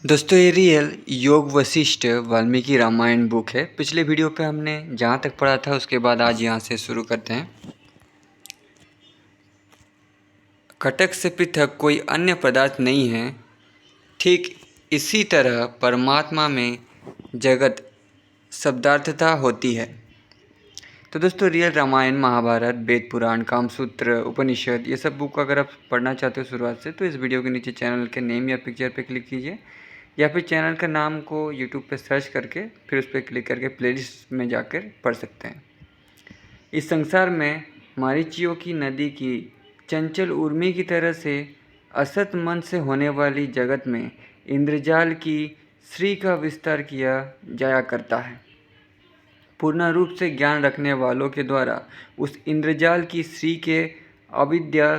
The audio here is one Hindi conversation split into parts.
दोस्तों ये रियल योग वशिष्ठ वाल्मीकि रामायण बुक है। पिछले वीडियो पे हमने जहाँ तक पढ़ा था उसके बाद आज यहाँ से शुरू करते हैं। कटक से पृथक कोई अन्य पदार्थ नहीं है। ठीक इसी तरह परमात्मा में जगत शब्दार्थता होती है। तो दोस्तों रियल रामायण, महाभारत, वेद पुराण, कामसूत्र, उपनिषद ये सब बुक अगर आप पढ़ना चाहते हो शुरुआत से तो इस वीडियो के नीचे चैनल के नेम या पिक्चर पे क्लिक कीजिए, या फिर चैनल का नाम को यूट्यूब पे सर्च करके फिर उस पर क्लिक करके प्लेलिस्ट में जाकर पढ़ सकते हैं। इस संसार में मारीचियों की नदी की चंचल उर्मी की तरह से असत मन से होने वाली जगत में इंद्रजाल की श्री का विस्तार किया जाया करता है। पूर्ण रूप से ज्ञान रखने वालों के द्वारा उस इंद्रजाल की श्री के अविद्या,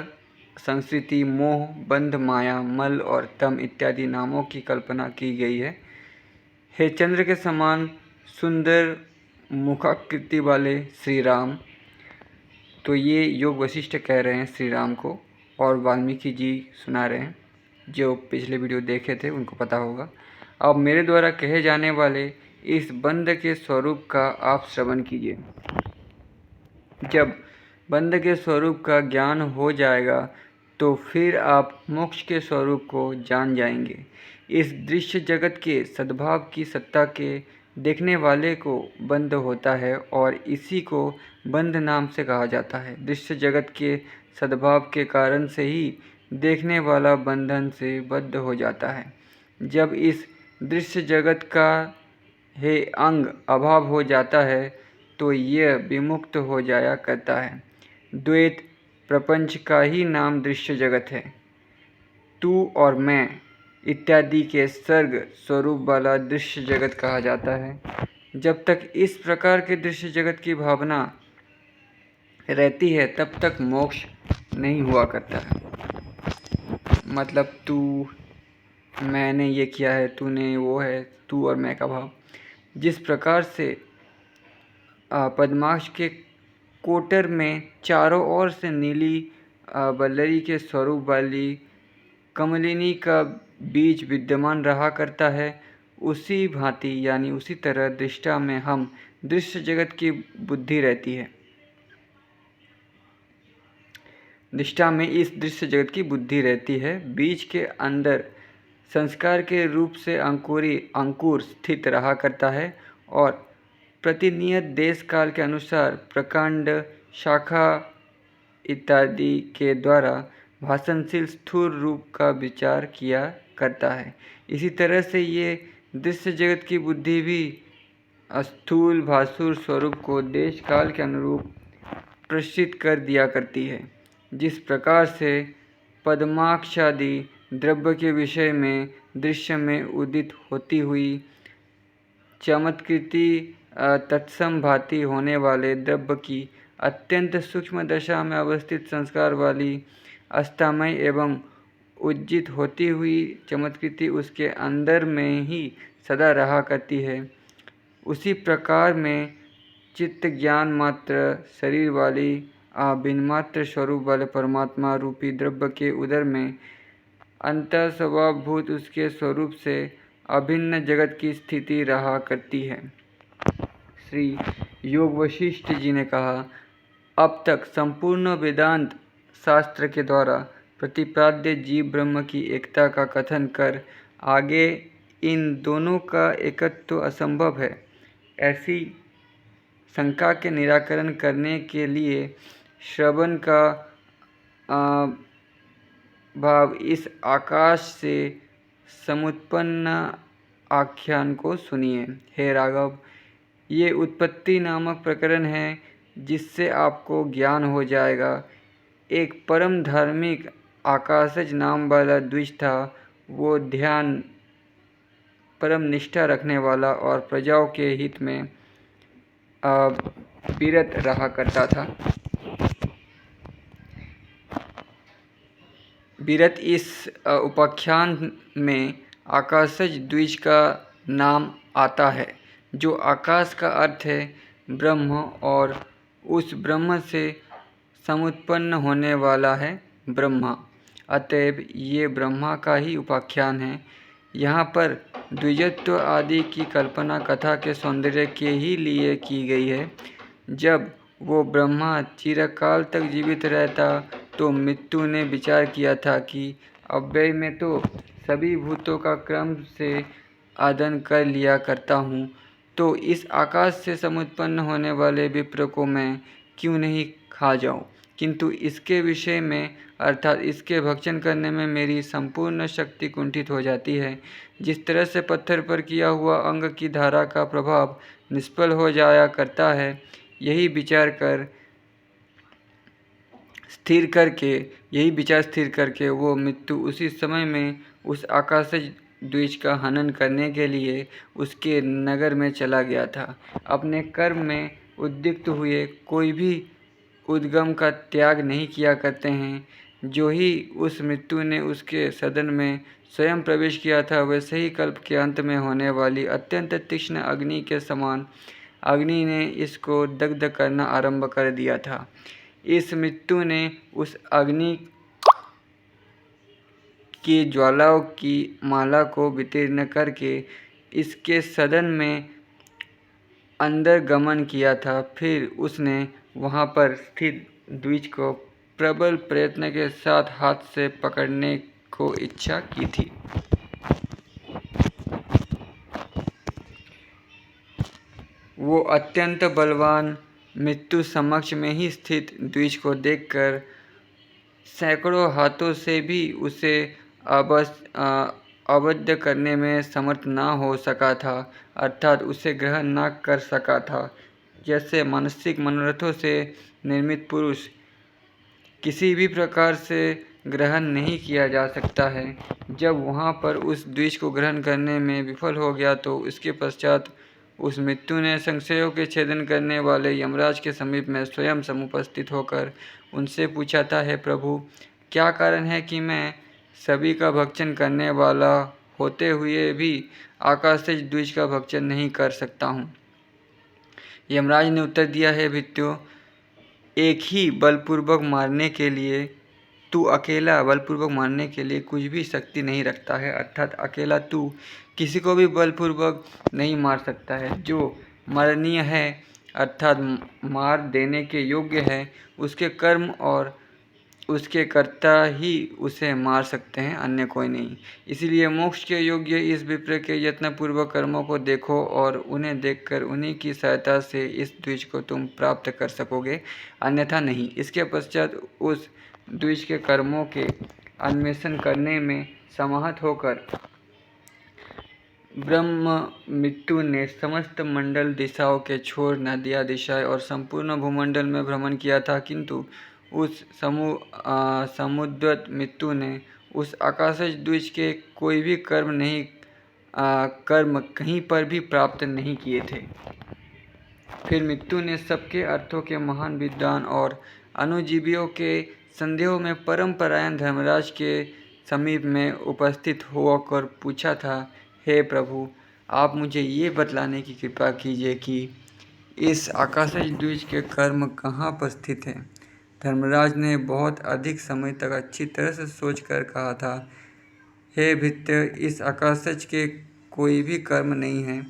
संस्कृति, मोह, बंध, माया, मल और तम इत्यादि नामों की कल्पना की गई है। हे चंद्र के समान सुंदर मुखाकृति वाले श्री राम। तो ये योग वशिष्ठ कह रहे हैं श्री राम को, और वाल्मीकि जी सुना रहे हैं। जो पिछले वीडियो देखे थे उनको पता होगा। अब मेरे द्वारा कहे जाने वाले इस बंध के स्वरूप का आप श्रवण कीजिए। जब बंध के स्वरूप का ज्ञान हो जाएगा तो फिर आप मोक्ष के स्वरूप को जान जाएंगे। इस दृश्य जगत के सद्भाव की सत्ता के देखने वाले को बंध होता है और इसी को बंध नाम से कहा जाता है। दृश्य जगत के सद्भाव के कारण से ही देखने वाला बंधन से बद्ध हो जाता है। जब इस दृश्य जगत का हे अंग अभाव हो जाता है तो यह विमुक्त हो जाया करता है। द्वैत प्रपंच का ही नाम दृश्य जगत है। तू और मैं इत्यादि के सर्ग स्वरूप वाला दृश्य जगत कहा जाता है। जब तक इस प्रकार के दृश्य जगत की भावना रहती है तब तक मोक्ष नहीं हुआ करता है। मतलब तू, मैंने ये किया है, तूने वो है, तू और मैं का भाव। जिस प्रकार से पद्माक्ष के कोटर में चारों ओर से नीली बल्लरी के स्वरूप वाली कमलिनी का बीज विद्यमान रहा करता है, उसी भांति यानी उसी तरह दृष्टा में हम दृश्य जगत की बुद्धि रहती है। दृष्टा में इस दृश्य जगत की बुद्धि रहती है। बीज के अंदर संस्कार के रूप से अंकुर स्थित रहा करता है और प्रतिनियत देश काल के अनुसार प्रकांड, शाखा इत्यादि के द्वारा भाषणशील स्थूल रूप का विचार किया करता है। इसी तरह से ये दृश्य जगत की बुद्धि भी स्थूल भासुर स्वरूप को देश काल के अनुरूप प्रसिद्ध कर दिया करती है। जिस प्रकार से पद्माक्षादि द्रव्य के विषय में दृश्य में उदित होती हुई चमत्कृति तत्सम भांति होने वाले द्रव्य की अत्यंत सूक्ष्म दशा में अवस्थित संस्कार वाली अष्टामय एवं उज्जित होती हुई चमत्कृति उसके अंदर में ही सदा रहा करती है, उसी प्रकार में चित्त ज्ञान मात्र शरीर वाली बिनमात्र स्वरूप वाले परमात्मा रूपी द्रव्य के उदर में अंतर स्वभावभूत उसके स्वरूप से अभिन्न जगत की स्थिति रहा करती है। श्री योग वशिष्ठ जी ने कहा, अब तक संपूर्ण वेदांत शास्त्र के द्वारा प्रतिपाद्य जीव ब्रह्म की एकता का कथन कर आगे इन दोनों का एकत्व असंभव है ऐसी शंका के निराकरण करने के लिए श्रवण का भाव इस आकाश से समुत्पन्न आख्यान को सुनिए। हे राघव, ये उत्पत्ति नामक प्रकरण है जिससे आपको ज्ञान हो जाएगा। एक परम धार्मिक आकाशज नाम वाला द्विज था। वो ध्यान, परम निष्ठा रखने वाला और प्रजाओं के हित में विरत रहा करता था। विरत इस उपाख्यान में आकाशज द्विज का नाम आता है, जो आकाश का अर्थ है ब्रह्म और उस ब्रह्म से समुत्पन्न होने वाला है ब्रह्मा। अतएव ये ब्रह्मा का ही उपाख्यान है। यहाँ पर द्विजत्व आदि की कल्पना कथा के सौंदर्य के ही लिए की गई है। जब वो ब्रह्मा चिरकाल तक जीवित रहता तो मृत्यु ने विचार किया था कि अव्यय में तो सभी भूतों का क्रम से आदन कर लिया करता हूँ, तो इस आकाश से समुत्पन्न होने वाले विप्र को मैं क्यों नहीं खा जाऊँ, किंतु इसके विषय में अर्थात इसके भक्षण करने में मेरी संपूर्ण शक्ति कुंठित हो जाती है। जिस तरह से पत्थर पर किया हुआ अंग की धारा का प्रभाव निष्फल हो जाया करता है, यही विचार स्थिर करके वो मृत्यु उसी समय में उस आकाशज द्विज का हनन करने के लिए उसके नगर में चला गया था। अपने कर्म में उद्युक्त हुए कोई भी उद्गम का त्याग नहीं किया करते हैं। जो ही उस मृत्यु ने उसके सदन में स्वयं प्रवेश किया था, वैसे ही कल्प के अंत में होने वाली अत्यंत तीक्ष्ण अग्नि के समान अग्नि ने इसको दग्ध करना आरंभ कर दिया था। इस मृत्यु ने उस अग्नि की ज्वालाओं की माला को वितीर्ण करके इसके सदन में अंदर गमन किया था। फिर उसने वहाँ पर स्थित द्विज को प्रबल प्रयत्न के साथ हाथ से पकड़ने को इच्छा की थी। वो अत्यंत बलवान मृत्यु समक्ष में ही स्थित द्विज को देखकर सैकड़ों हाथों से भी उसे अवध करने में समर्थ न हो सका था, अर्थात उसे ग्रहण न कर सका था। जैसे मानसिक मनोरथों से निर्मित पुरुष किसी भी प्रकार से ग्रहण नहीं किया जा सकता है, जब वहाँ पर उस द्विज को ग्रहण करने में विफल हो गया तो इसके पश्चात उस मृत्यु ने संशयों के छेदन करने वाले यमराज के समीप में स्वयं समुपस्थित होकर उनसे पूछा था, हे प्रभु, क्या कारण है कि मैं सभी का भक्षण करने वाला होते हुए भी आकाशज द्विज का भक्षण नहीं कर सकता हूँ। यमराज ने उत्तर दिया, है भृत्यो, एक ही बलपूर्वक मारने के लिए तू अकेला बलपूर्वक मारने के लिए कुछ भी शक्ति नहीं रखता है, अर्थात अकेला तू किसी को भी बलपूर्वक नहीं मार सकता है। जो मरणीय है अर्थात मार देने के योग्य है, उसके कर्म और उसके कर्ता ही उसे मार सकते हैं, अन्य कोई नहीं। इसीलिए मोक्ष के योग्य इस विप्र के यत्नपूर्वक कर्मों को देखो और उन्हें देखकर उन्हीं की सहायता से इस द्विज को तुम प्राप्त कर सकोगे, अन्यथा नहीं। इसके पश्चात उस द्विज के कर्मों के अन्वेषण करने में समाहत होकर ब्रह्म मृत्यु ने समस्त मंडल दिशाओं के छोर नदियाँ दिशाएं और संपूर्ण भूमंडल में भ्रमण किया था, किंतु उस समुद्वत मृत्यु ने उस आकाशज द्विज के कोई भी कर्म कहीं पर भी प्राप्त नहीं किए थे। फिर मृत्यु ने सबके अर्थों के महान विद्वान और अनुजीवियों के संदेहों में परम परायण धर्मराज के समीप में उपस्थित होकर पूछा था, हे प्रभु, आप मुझे ये बतलाने की कृपा कीजिए कि इस आकाशज द्विज के कर्म कहाँ पर स्थित हैं। धर्मराज ने बहुत अधिक समय तक अच्छी तरह से सोचकर कहा था, हे भृत्य, इस आकाशज के कोई भी कर्म नहीं है।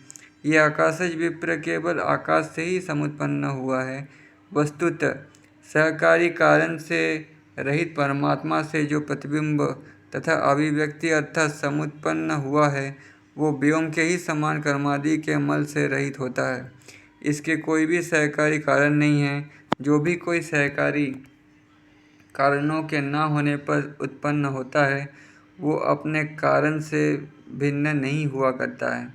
यह आकाशज विप्र केवल आकाश से ही समुत्पन्न हुआ है। वस्तुतः सहकारी कारण से रहित परमात्मा से जो प्रतिबिंब तथा अभिव्यक्ति अर्थात समुत्पन्न हुआ है, वो व्योम के ही समान कर्मादि के मल से रहित होता है। इसके कोई भी सहकारी कारण नहीं है। जो भी कोई सहकारी कारणों के न होने पर उत्पन्न होता है, वो अपने कारण से भिन्न नहीं हुआ करता है।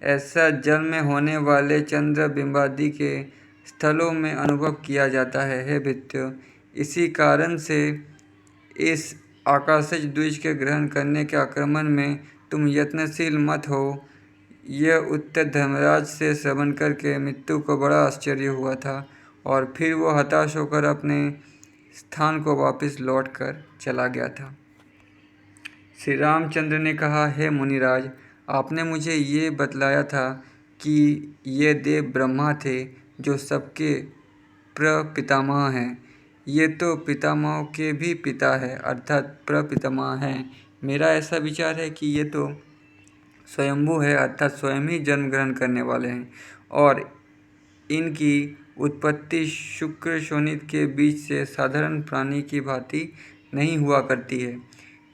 ऐसा जल में होने वाले चंद्र बिंबादि के स्थलों में अनुभव किया जाता है। हे भृत्यो, इसी कारण से इस आकाशज द्विज के ग्रहण करने के आक्रमण में तुम यत्नशील मत हो। यह उत्तर धर्मराज से श्रवण करके मृत्यु को बड़ा आश्चर्य हुआ था और फिर वो हताश होकर अपने स्थान को वापस लौट कर चला गया था। श्री रामचंद्र ने कहा, हे मुनिराज, आपने मुझे ये बतलाया था कि ये देव ब्रह्मा थे जो सबके प्रपितामह हैं। ये तो पितामहों के भी पिता है, अर्थात प्रपितामह हैं। मेरा ऐसा विचार है कि ये तो स्वयंभू है अर्थात स्वयं ही जन्म ग्रहण करने वाले हैं और इनकी उत्पत्ति शुक्र शोणित के बीच से साधारण प्राणी की भांति नहीं हुआ करती है।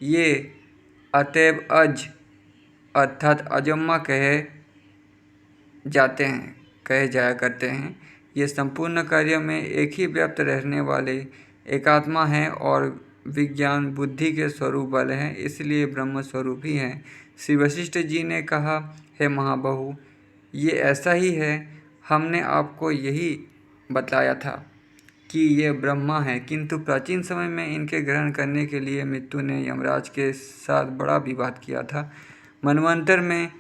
ये अतएव अज अर्थात अजन्मा कहे जाया करते हैं। ये संपूर्ण कार्य में एक ही व्याप्त रहने वाले एकात्मा हैं और विज्ञान बुद्धि के स्वरूप वाले हैं, इसलिए ब्रह्म स्वरूप ही हैं। श्री वशिष्ठ जी ने कहा, हे महाबाहु, ये ऐसा ही है। हमने आपको यही बतलाया था कि ये ब्रह्मा है, किंतु प्राचीन समय में इनके ग्रहण करने के लिए मृत्यु ने यमराज के साथ बड़ा विवाद किया था। मनवंतर में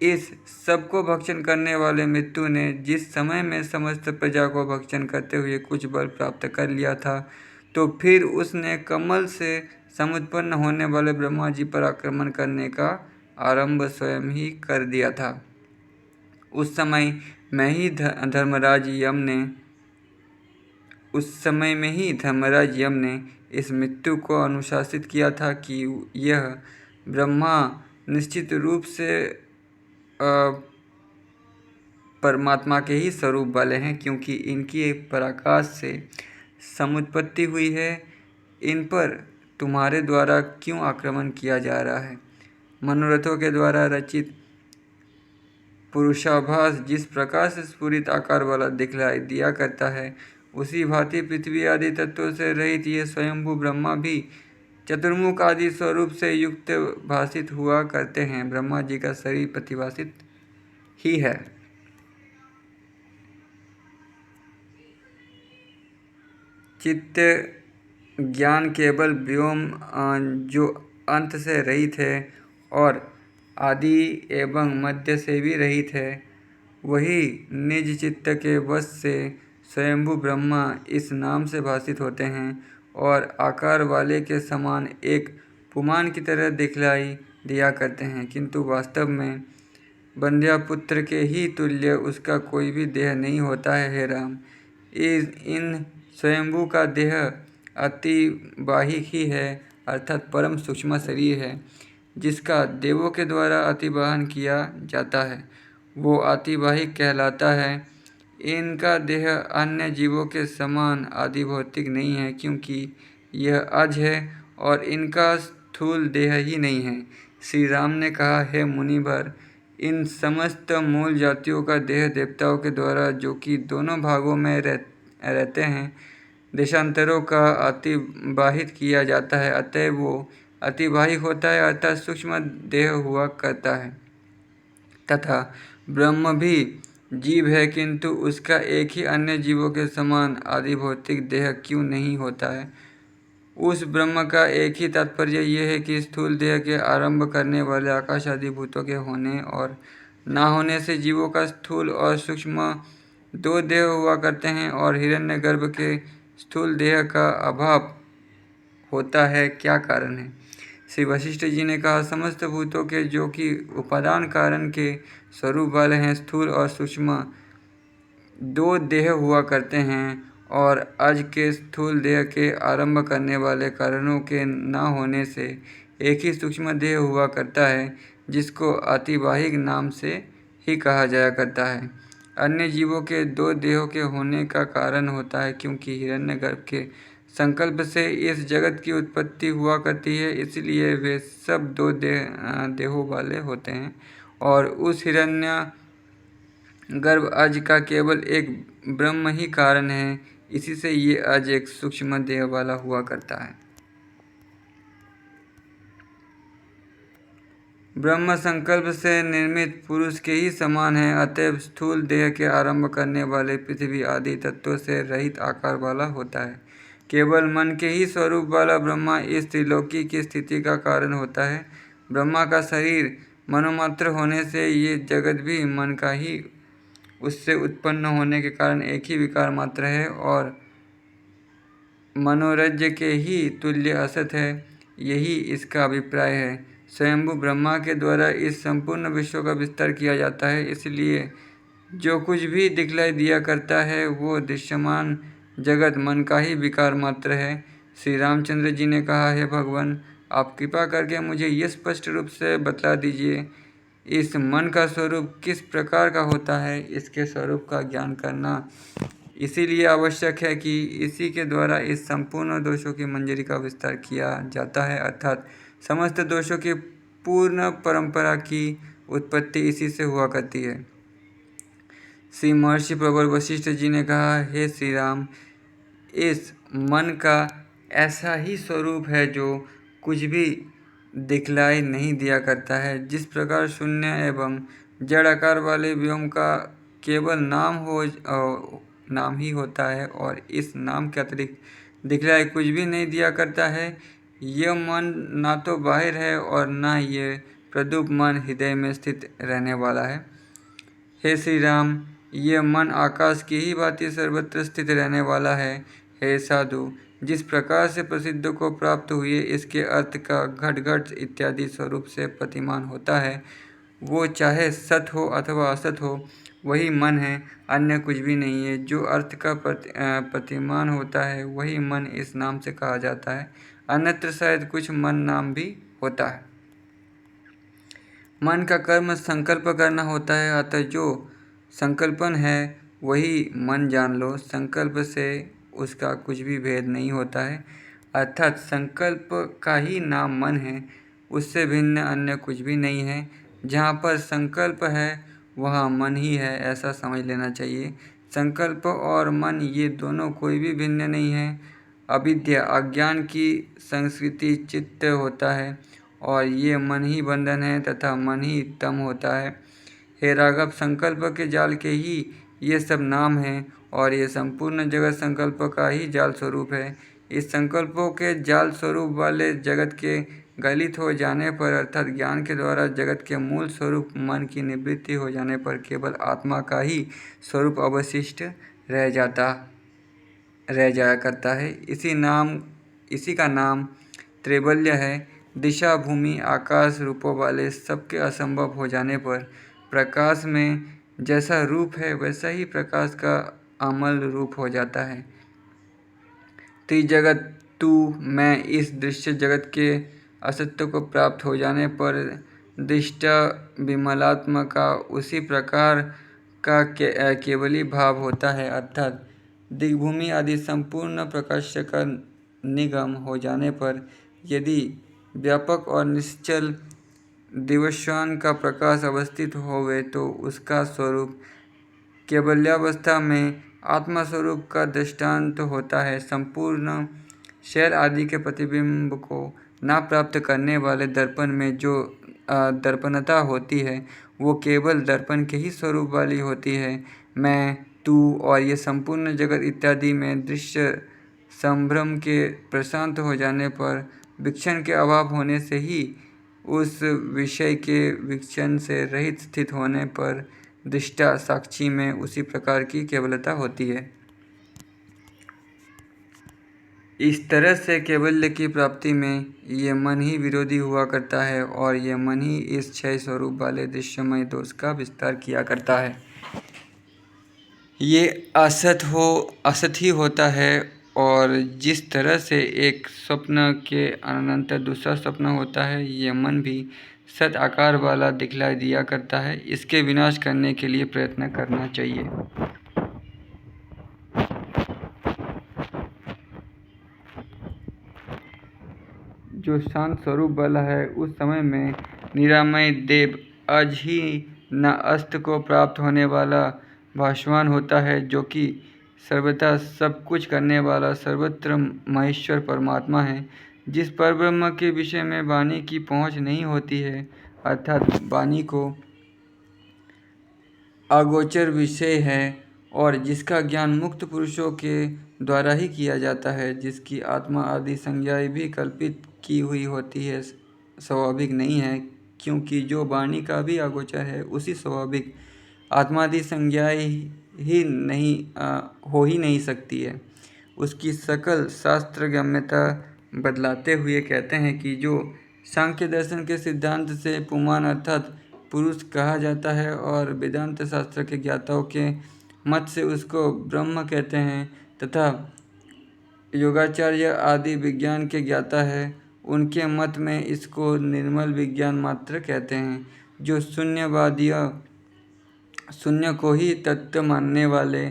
इस सब को भक्षण करने वाले मृत्यु ने जिस समय में समस्त प्रजा को भक्षण करते हुए कुछ बल प्राप्त कर लिया था, तो फिर उसने कमल से समुत्पन्न होने वाले ब्रह्मा जी पर आक्रमण करने का आरंभ स्वयं ही कर दिया था। उस समय में ही धर्मराज यम ने इस मृत्यु को अनुशासित किया था कि यह ब्रह्मा निश्चित रूप से परमात्मा के ही स्वरूप वाले हैं, क्योंकि इनकी पराकाष्ठ से समुत्पत्ति हुई है। इन पर तुम्हारे द्वारा क्यों आक्रमण किया जा रहा है? मनोरथों के द्वारा रचित पुरुषाभास जिस प्रकार से स्फुरित आकार वाला दिखलाई दिया करता है, उसी भांति पृथ्वी आदि तत्वों से रहित ये स्वयंभू ब्रह्मा भी चतुर्मुख आदि स्वरूप से युक्त भाषित हुआ करते हैं। ब्रह्मा जी का शरीर प्रतिभाषित ही है। चित्त ज्ञान केवल व्योम जो अंत से रहित है और आदि एवं मध्य से भी रहित है, वही निज चित्त के वश से स्वयंभू ब्रह्मा इस नाम से भाषित होते हैं और आकार वाले के समान एक पुमान की तरह दिखलाई दिया करते हैं, किंतु वास्तव में बंध्यापुत्र के ही तुल्य उसका कोई भी देह नहीं होता है। हे राम, इन स्वयंभू का देह अतिवाहिक ही है अर्थात परम सूक्ष्म शरीर है, जिसका देवों के द्वारा अतिवाहन किया जाता है, वो अतिवाहिक कहलाता है। इनका देह अन्य जीवों के समान आदि भौतिक नहीं है, क्योंकि यह अज है और इनका स्थूल देह ही नहीं है। श्री राम ने कहा, हे मुनिवर, इन समस्त मूल जातियों का देह देवताओं के द्वारा, जो कि दोनों भागों में रहते हैं, देशांतरों का अतिवाहित किया जाता है, अतः वो अतिवाहिक होता है अर्थात सूक्ष्म देह हुआ करता है। तथा ब्रह्म भी जीव है, किंतु उसका एक ही अन्य जीवों के समान आदि भौतिक देह क्यों नहीं होता है? उस ब्रह्म का एक ही तात्पर्य यह है कि स्थूल देह के आरंभ करने वाले आकाश आदि भूतों के होने और ना होने से जीवों का स्थूल और सूक्ष्म दो देह हुआ करते हैं और हिरण्यगर्भ के स्थूल देह का अभाव होता है। क्या कारण है? श्री वशिष्ठ जी ने कहा, समस्त भूतों के जो कि उपादान कारण के स्वरूप वाले हैं, स्थूल और सूक्ष्म दो देह हुआ करते हैं और अज के स्थूल देह के आरंभ करने वाले कारणों के न होने से एक ही सूक्ष्म देह हुआ करता है, जिसको अतिवाहिक नाम से ही कहा जाया करता है। अन्य जीवों के दो देहों के होने का कारण होता है, क्योंकि हिरण्यगर्भ के संकल्प से इस जगत की उत्पत्ति हुआ करती है, इसलिए वे सब दो देहों वाले होते हैं और उस हिरण्य गर्भ अज का केवल एक ब्रह्म ही कारण है, इसी से ये अज एक सूक्ष्म देह वाला हुआ करता है। ब्रह्म संकल्प से निर्मित पुरुष के ही समान है, अतएव स्थूल देह के आरंभ करने वाले पृथ्वी आदि तत्वों से रहित आकार वाला होता है। केवल मन के ही स्वरूप वाला ब्रह्मा इस त्रिलोकी की स्थिति का कारण होता है। ब्रह्मा का शरीर मनोमात्र होने से ये जगत भी मन का ही उससे उत्पन्न होने के कारण एक ही विकार मात्र है और मनोरज्य के ही तुल्य असत है, यही इसका अभिप्राय है। स्वयंभू ब्रह्मा के द्वारा इस संपूर्ण विश्व का विस्तार किया जाता है, इसलिए जो कुछ भी दिखलाई दिया करता है वो दृश्यमान जगत मन का ही विकार मात्र है। श्री रामचंद्र जी ने कहा, हे भगवान, आप कृपा करके मुझे ये स्पष्ट रूप से बतला दीजिए इस मन का स्वरूप किस प्रकार का होता है, इसके स्वरूप का ज्ञान करना इसीलिए आवश्यक है कि इसी के द्वारा इस संपूर्ण दोषों की मंजरी का विस्तार किया जाता है, अर्थात समस्त दोषों की पूर्ण परंपरा की उत्पत्ति इसी से हुआ करती है। श्री महर्षि प्रवर वशिष्ठ जी ने कहा, हे श्री राम, इस मन का ऐसा ही स्वरूप है जो कुछ भी दिखलाई नहीं दिया करता है। जिस प्रकार शून्य एवं जड़ आकार वाले व्योम का केवल नाम ही होता है और इस नाम के अतिरिक्त दिखलाई कुछ भी नहीं दिया करता है, यह मन ना तो बाहिर है और ना ये प्रदुप मन हृदय में स्थित रहने वाला है। हे श्री राम, ये मन आकाश की ही भांति सर्वत्र स्थित रहने वाला है। हे साधु, जिस प्रकार से प्रसिद्ध को प्राप्त हुए इसके अर्थ का घट घट इत्यादि स्वरूप से प्रतिमान होता है, वो चाहे सत हो अथवा असत हो, वही मन है, अन्य कुछ भी नहीं है। जो अर्थ का प्रतिमान होता है वही मन इस नाम से कहा जाता है, अन्यत्र शायद कुछ मन नाम भी होता है। मन का कर्म संकल्प करना होता है, अतः जो संकल्पन है वही मन जान लो। संकल्प से उसका कुछ भी भेद नहीं होता है, अर्थात संकल्प का ही नाम मन है, उससे भिन्न अन्य कुछ भी नहीं है। जहाँ पर संकल्प है वहाँ मन ही है, ऐसा समझ लेना चाहिए। संकल्प और मन ये दोनों कोई भी भिन्न नहीं है। अविद्या अज्ञान की संस्कृति चित्त होता है और ये मन ही बंधन है तथा मन ही तम होता है। हे राघव, संकल्प के जाल के ही ये सब नाम हैं और ये संपूर्ण जगत संकल्प का ही जाल स्वरूप है। इस संकल्पों के जाल स्वरूप वाले जगत के गलित हो जाने पर, अर्थात ज्ञान के द्वारा जगत के मूल स्वरूप मन की निवृत्ति हो जाने पर केवल आत्मा का ही स्वरूप अवशिष्ट रह जाया करता है। इसी का नाम त्रैवल्य है। दिशा भूमि आकाश रूपों वाले सबके असंभव हो जाने पर प्रकाश में जैसा रूप है वैसा ही प्रकाश का अमल रूप हो जाता है। त्रिजगत तू मैं इस दृश्य जगत के असत्य को प्राप्त हो जाने पर दृष्टा विमलात्मा का उसी प्रकार का केवली भाव होता है, अर्थात दिग्भूमि आदि संपूर्ण प्रकाश का निगम हो जाने पर यदि व्यापक और निश्चल दिवस्वान का प्रकाश अवस्थित होवे तो उसका स्वरूप केवल्यावस्था में आत्मा स्वरूप का दृष्टांत होता है। संपूर्ण शैल आदि के प्रतिबिंब को ना प्राप्त करने वाले दर्पण में जो दर्पणता होती है वो केवल दर्पण के ही स्वरूप वाली होती है। मैं, तू और ये संपूर्ण जगत इत्यादि में दृश्य संभ्रम के प्रशांत हो जाने पर विक्षण के अभाव होने से ही उस विषय के विक्षण से रहित स्थित होने पर दृष्टा साक्षी में उसी प्रकार की केवलता होती है। इस तरह से केवल्य की प्राप्ति में ये मन ही विरोधी हुआ करता है और ये मन ही इस क्षय स्वरूप वाले दृश्यमय दोष का विस्तार किया करता है। ये असत ही होता है और जिस तरह से एक स्वप्न के अनंतर दूसरा स्वप्न होता है, ये मन भी सत आकार वाला दिखलाई दिया करता है। इसके विनाश करने के लिए प्रयत्न करना चाहिए। जो शांत स्वरूप वाला है उस समय में निरामय देव आज ही न अस्त को प्राप्त होने वाला भासवान होता है, जो कि सर्वथा सब कुछ करने वाला सर्वत्र महेश्वर परमात्मा है। जिस परब्रह्म के विषय में वाणी की पहुँच नहीं होती है, अर्थात वाणी को अगोचर विषय है और जिसका ज्ञान मुक्त पुरुषों के द्वारा ही किया जाता है, जिसकी आत्मा आदि संज्ञाएं भी कल्पित की हुई होती है, स्वाभाविक नहीं है, क्योंकि जो वाणी का भी अगोचर है उसी स्वाभाविक आत्मादि संज्ञाएं ही हो ही नहीं सकती है। उसकी सकल शास्त्र गम्यता बदलाते हुए कहते हैं कि जो सांख्य दर्शन के सिद्धांत से पुमान अर्थात पुरुष कहा जाता है और वेदांत शास्त्र के ज्ञाताओं के मत से उसको ब्रह्म कहते हैं तथा योगाचार्य आदि विज्ञान के ज्ञाता है, उनके मत में इसको निर्मल विज्ञान मात्र कहते हैं। जो शून्यवादियों शून्य को ही तत्व मानने वाले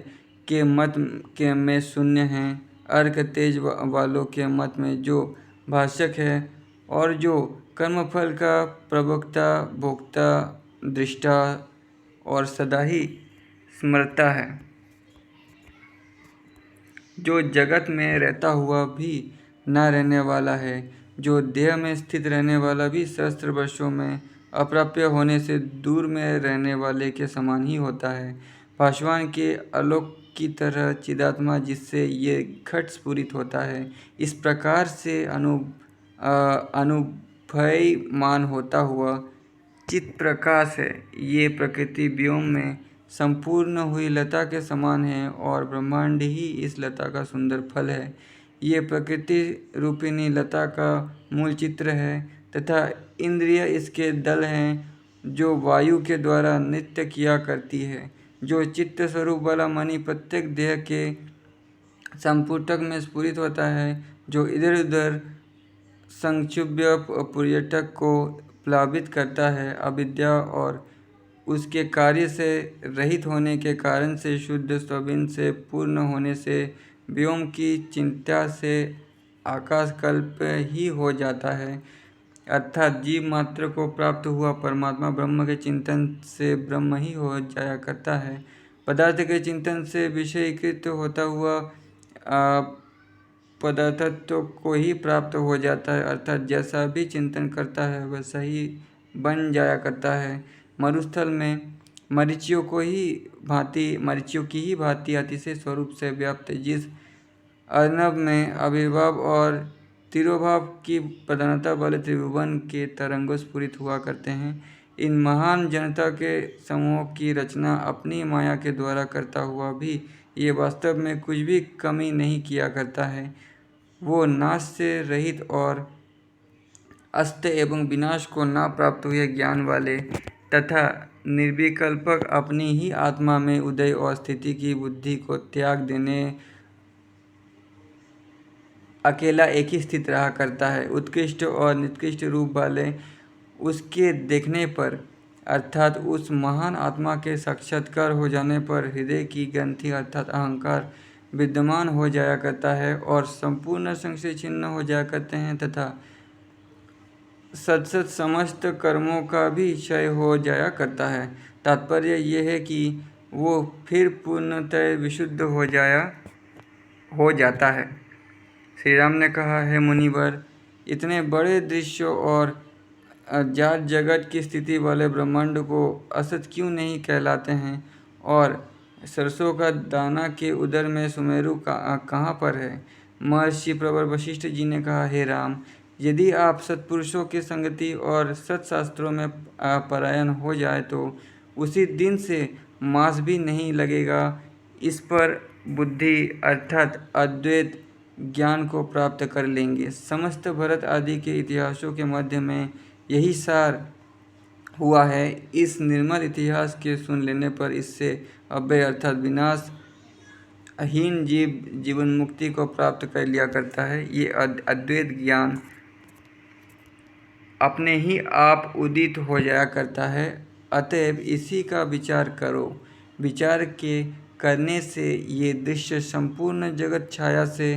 के मत के में शून्य हैं, अर्क तेज वालों के मत में जो भाषक है और जो कर्मफल का प्रवक्ता, भोक्ता, दृष्टा और सदा ही स्मरता है, जो जगत में रहता हुआ भी न रहने वाला है, जो देह में स्थित रहने वाला भी सहस्त्र वर्षों में अप्राप्य होने से दूर में रहने वाले के समान ही होता है। पासवान के आलोक की तरह चिदात्मा जिससे ये घट स्फुरित होता है, इस प्रकार से अनुभवमान होता हुआ चित प्रकाश है। ये प्रकृति व्योम में संपूर्ण हुई लता के समान है और ब्रह्मांड ही इस लता का सुंदर फल है। ये प्रकृति रूपिणी लता का मूल चित्र है तथा इंद्रिय इसके दल हैं जो वायु के द्वारा नृत्य किया करती है। जो चित्त स्वरूप वाला मणि प्रत्येक देह के संपुटक में स्फुरित होता है, जो इधर उधर संक्षुब्य पर्यटक को प्लावित करता है, अविद्या और उसके कार्य से रहित होने के कारण से शुद्ध स्वभिन्न से पूर्ण होने से व्योम की चिंता से आकाशकल्प ही हो जाता है, अर्थात जीव मात्र को प्राप्त हुआ परमात्मा ब्रह्म के चिंतन से ब्रह्म ही हो जाया करता है। पदार्थ के चिंतन से विषयीकृत होता हुआ पदार्थत्व को ही प्राप्त हो जाता है, अर्थात जैसा भी चिंतन करता है वैसा ही बन जाया करता है। मरुस्थल में मरीचियों की ही भांति अतिशय स्वरूप से व्याप्त जिस अर्णव में आविर्भाव और तिरोभाव की प्रधानता वाले त्रिभुवन के तरंगों स्फुरित हुआ करते हैं, इन महान जनता के समूह की रचना अपनी माया के द्वारा करता हुआ भी ये वास्तव में कुछ भी कमी नहीं किया करता है। वो नाश से रहित और अस्त एवं विनाश को ना प्राप्त हुए ज्ञान वाले तथा निर्विकल्पक अपनी ही आत्मा में उदय और स्थिति की बुद्धि को त्याग देने अकेला एक ही स्थित रहा करता है। उत्कृष्ट और निकृष्ट रूप वाले उसके देखने पर, अर्थात उस महान आत्मा के साक्षात्कार हो जाने पर हृदय की ग्रंथि अर्थात अहंकार विद्यमान हो जाया करता है और संपूर्ण संशय छिन्न हो जाया करते हैं तथा सत्सत समस्त कर्मों का भी क्षय हो जाया करता है। तात्पर्य यह है कि वो फिर पूर्णतः विशुद्ध हो जाता है। श्री राम ने कहा, है मुनिवर, इतने बड़े दृश्यों और जात जगत की स्थिति वाले ब्रह्मांड को असत क्यों नहीं कहलाते हैं और सरसों का दाना के उदर में सुमेरु कहाँ पर है। महर्षि प्रवर वशिष्ठ जी ने कहा, हे राम, यदि आप सत्पुरुषों की संगति और सत्शास्त्रों में परायण हो जाए तो उसी दिन से मास भी नहीं लगेगा इस पर बुद्धि अर्थात अद्वैत ज्ञान को प्राप्त कर लेंगे। समस्त भरत आदि के इतिहासों के मध्य में यही सार हुआ है। इस निर्मल इतिहास के सुन लेने पर इससे अव्यय अर्थात विनाश हीन जीवन मुक्ति को प्राप्त कर लिया करता है। ये अद्वैत ज्ञान अपने ही आप उदित हो जाया करता है। अतएव इसी का विचार करो। विचार के करने से ये दृश्य संपूर्ण जगत छाया से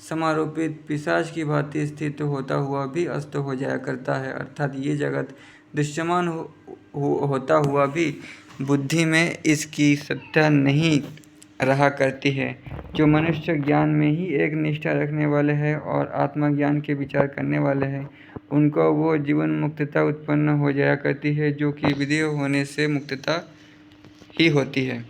समारोपित पिशाच की भांति स्थित होता हुआ भी अस्त हो जाया करता है, अर्थात ये जगत दृश्यमान होता हुआ भी बुद्धि में इसकी सत्ता नहीं रहा करती है। जो मनुष्य ज्ञान में ही एक निष्ठा रखने वाले हैं और आत्मज्ञान के विचार करने वाले हैं, उनको वो जीवन मुक्तता उत्पन्न हो जाया करती है जो कि विधेय होने से मुक्तता ही होती है।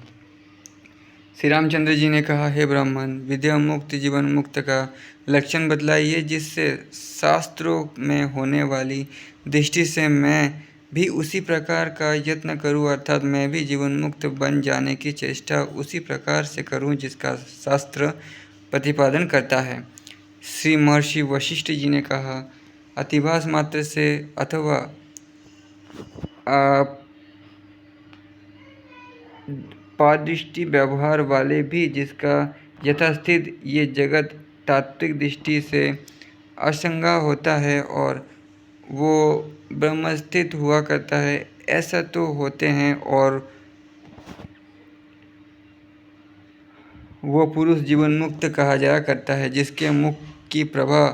श्री रामचंद्र जी ने कहा, हे ब्राह्मण, विधेय मुक्त जीवन मुक्त का लक्षण बतलाइए जिससे शास्त्रों में होने वाली दृष्टि से मैं भी उसी प्रकार का यत्न करूं, अर्थात मैं भी जीवन मुक्त बन जाने की चेष्टा उसी प्रकार से करूं जिसका शास्त्र प्रतिपादन करता है। श्री महर्षि वशिष्ठ जी ने कहा, अतिभास मात्र से अथवा पादृष्टि व्यवहार वाले भी जिसका यथास्थित ये जगत तात्विक दृष्टि से असंगा होता है और वो ब्रह्मस्थित हुआ करता है, ऐसा तो होते हैं और वो पुरुष जीवन मुक्त कहा जाया करता है जिसके मुख की प्रभा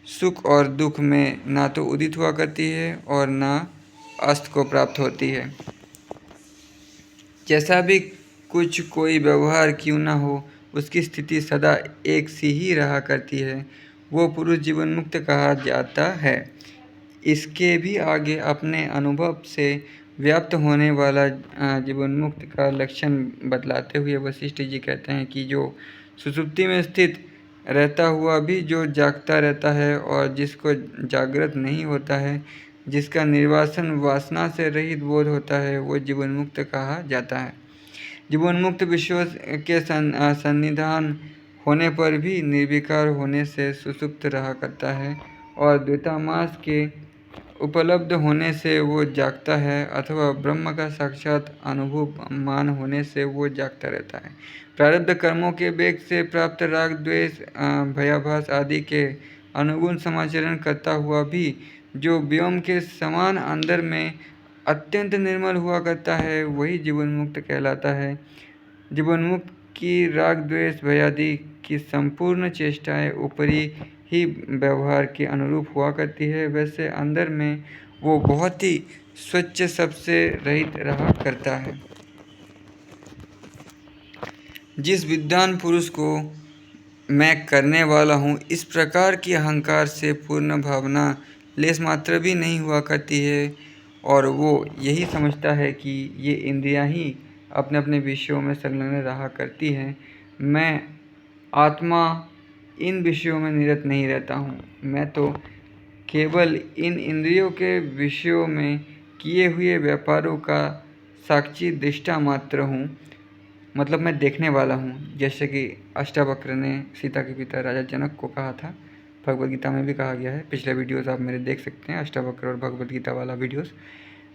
सुख और दुख में ना तो उदित हुआ करती है और ना अस्त को प्राप्त होती है। जैसा भी कुछ कोई व्यवहार क्यों ना हो, उसकी स्थिति सदा एक सी ही रहा करती है। वो पुरुष जीवन मुक्त कहा जाता है। इसके भी आगे अपने अनुभव से व्याप्त होने वाला जीवन मुक्त का लक्षण बतलाते हुए वशिष्ठ जी कहते हैं कि जो सुषुप्ति में स्थित रहता हुआ भी जो जागता रहता है और जिसको जागृत नहीं होता है, जिसका निर्वासन वासना से रहित बोध होता है, वो जीवन मुक्त कहा जाता है। जीवन मुक्त विश्व के सन्निधान होने पर भी निर्विकार होने से सुषुप्त रहा करता है और द्वैतामास के उपलब्ध होने से वो जागता है अथवा ब्रह्म का साक्षात अनुभूयमान होने से वो जागता रहता है। प्रारब्ध कर्मों के वेग से प्राप्त राग द्वेष भयाभास आदि के अनुगुण समाचरण करता हुआ भी जो व्योम के समान अंदर में अत्यंत निर्मल हुआ करता है, वही जीवन मुक्त कहलाता है। जीवन मुक्त की राग द्वेष भयादि की संपूर्ण चेष्टाएं ऊपरी ही व्यवहार के अनुरूप हुआ करती है, वैसे अंदर में वो बहुत ही स्वच्छ सबसे रहित रहा करता है। जिस विद्वान पुरुष को मैं करने वाला हूँ, इस प्रकार की अहंकार से पूर्ण भावना लेस मात्र भी नहीं हुआ करती है और वो यही समझता है कि ये इंद्रियां ही अपने अपने विषयों में संलग्न रहा करती हैं। मैं आत्मा इन विषयों में निरत नहीं रहता हूँ। मैं तो केवल इन इंद्रियों के विषयों में किए हुए व्यापारों का साक्षी दृष्टा मात्र हूँ, मतलब मैं देखने वाला हूँ। जैसे कि अष्टावक्र ने सीता के पिता राजा जनक को कहा था, भगवद गीता में भी कहा गया है। पिछले वीडियोस आप मेरे देख सकते हैं, अष्टावक्र और भगवद गीता वाला वीडियोस।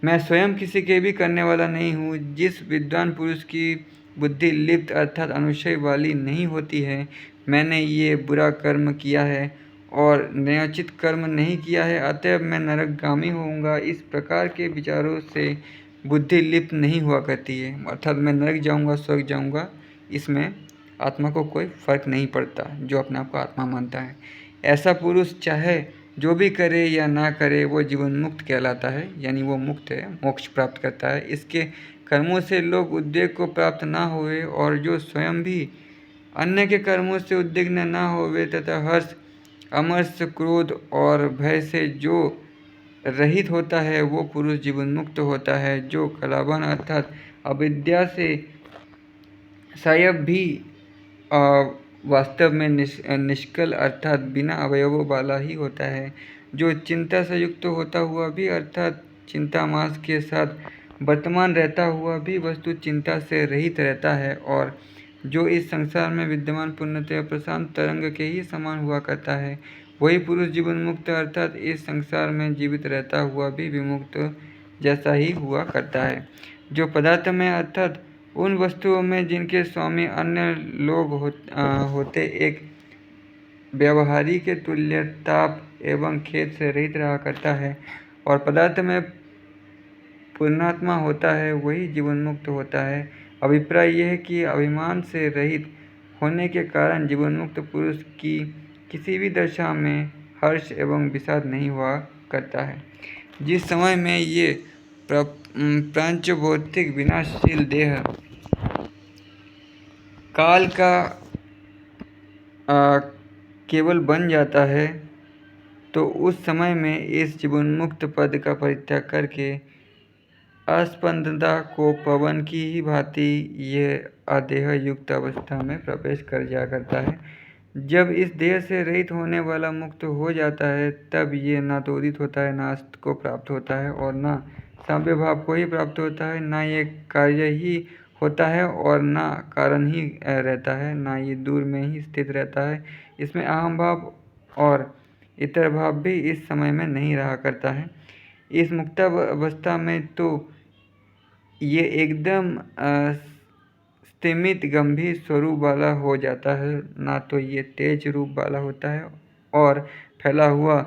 मैं स्वयं किसी के भी करने वाला नहीं हूँ। जिस विद्वान पुरुष की बुद्धि लिप्त अर्थात अनुशय वाली नहीं होती है, मैंने ये बुरा कर्म किया है और न्यायोचित कर्म नहीं किया है, अतएव मैं नरकगामी होऊंगा, इस प्रकार के विचारों से बुद्धि लिप्त नहीं हुआ करती है। अर्थात मैं नरक जाऊंगा, स्वर्ग जाऊंगा, इसमें आत्मा को कोई फर्क नहीं पड़ता जो अपने आप को आत्मा मानता है। ऐसा पुरुष चाहे जो भी करे या ना करे, वो जीवन मुक्त कहलाता है, यानी वो मुक्त है, मोक्ष प्राप्त करता है। इसके कर्मों से लोग उद्वेग को प्राप्त ना होवे और जो स्वयं भी अन्य के कर्मों से उद्विग्न ना होवे तथा हर्ष अमर्ष क्रोध और भय से जो रहित होता है, वो पुरुष जीवन मुक्त होता है। जो कलावान अर्थात अविद्या से शायद भी वास्तव में निष्कल अर्थात बिना अवयवों वाला ही होता है। जो चिंता से युक्त होता हुआ भी अर्थात चिंतामास के साथ वर्तमान रहता हुआ भी वस्तु चिंता से रहित रहता है और जो इस संसार में विद्यमान पूर्णतः प्रशांत तरंग के ही समान हुआ करता है, वही पुरुष जीवन मुक्त अर्थात इस संसार में जीवित रहता हुआ भी विमुक्त जैसा ही हुआ करता है। जो पदार्थ में अर्थात उन वस्तुओं में जिनके स्वामी अन्य लोग होते एक व्यवहारी के तुल्य ताप एवं खेद से रहित रहा करता है और पदार्थ में पूर्णात्मा होता है, वही जीवन मुक्त होता है। अभिप्राय यह है कि अभिमान से रहित होने के कारण जीवन मुक्त पुरुष की किसी भी दशा में हर्ष एवं विषाद नहीं हुआ करता है। जिस समय में ये प्रपंच भौतिक विनाशशील देह काल का केवल बन जाता है, तो उस समय में इस जीवन मुक्त पद का परित्याग करके अस्पंदता को पवन की ही भांति यह अदेह युक्त अवस्था में प्रवेश कर जाया करता है। जब इस देह से रहित होने वाला मुक्त हो जाता है, तब ये ना तो उदित होता है, ना अस्त को प्राप्त होता है और ना साम्य भाव को ही प्राप्त होता है, ना ये कार्य ही होता है और ना कारण ही रहता है, ना ये दूर में ही स्थित रहता है। इसमें अहम भाव और इतर भाव भी इस समय में नहीं रहा करता है। इस मुक्तावस्था में तो ये एकदम स्थिमित गंभीर स्वरूप वाला हो जाता है, ना तो ये तेज रूप वाला होता है और फैला हुआ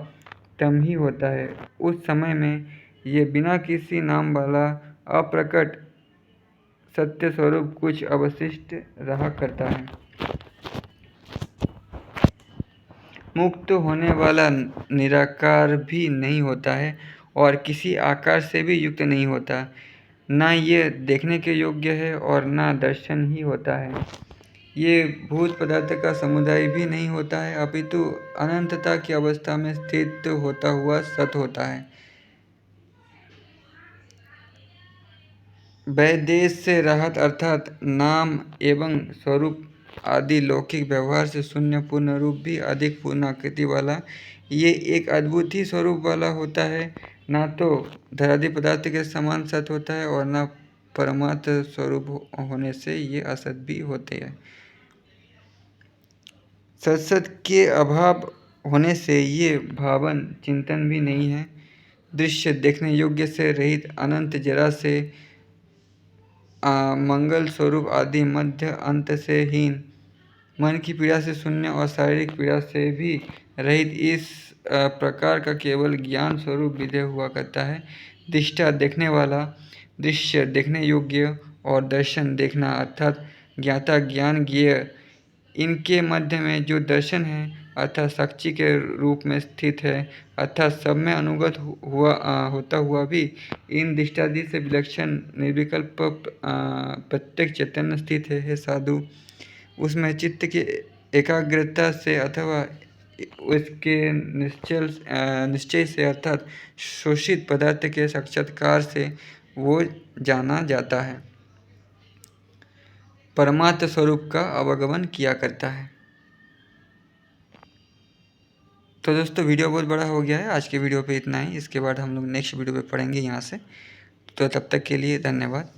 तम ही होता है। उस समय में ये बिना किसी नाम वाला अप्रकट सत्य स्वरूप कुछ अवशिष्ट रहा करता है। मुक्त होने वाला निराकार भी नहीं होता है और किसी आकार से भी युक्त नहीं होता। ना ये देखने के योग्य है और ना दर्शन ही होता है। ये भूत पदार्थ का समुदाय भी नहीं होता है, अपितु अनंतता की अवस्था में स्थित होता हुआ सत होता है। वैदेश से राहत अर्थात नाम एवं स्वरूप आदि लौकिक व्यवहार से शून्य पूर्ण रूप भी अधिक पूर्ण आकृति वाला ये एक अद्भुत ही स्वरूप वाला होता है। ना तो धरादि पदार्थ के समान सत होता है और ना परमार्थ स्वरूप होने से ये असत भी होते हैं। सत्सत के अभाव होने से ये भावन चिंतन भी नहीं है। दृश्य देखने योग्य से रहित अनंत जरा से मंगल स्वरूप आदि मध्य अंत से हीन मन की पीड़ा से शून्य और शारीरिक पीड़ा से भी रहित इस प्रकार का केवल ज्ञान स्वरूप विधेय हुआ करता है। दृष्टा देखने वाला, दृश्य देखने योग्य और दर्शन देखना अर्थात ज्ञाता ज्ञान ज्ञेय, इनके मध्य में जो दर्शन है अर्थात साक्षी के रूप में स्थित है अर्थात सब में अनुगत होता हुआ भी इन दृष्टादि से विलक्षण निर्विकल्प प्रत्येक चैतन्य स्थित है। साधु, उसमें चित्त की एकाग्रता से अथवा उसके निश्चय से अर्थात शोषित पदार्थ के साक्षात्कार से वो जाना जाता है, परमार्थ स्वरूप का अवगमन किया करता है। तो दोस्तों वीडियो बहुत बड़ा हो गया है, आज के वीडियो पे इतना ही। इसके बाद हम लोग नेक्स्ट वीडियो पे पढ़ेंगे यहाँ से। तो तब तक के लिए धन्यवाद।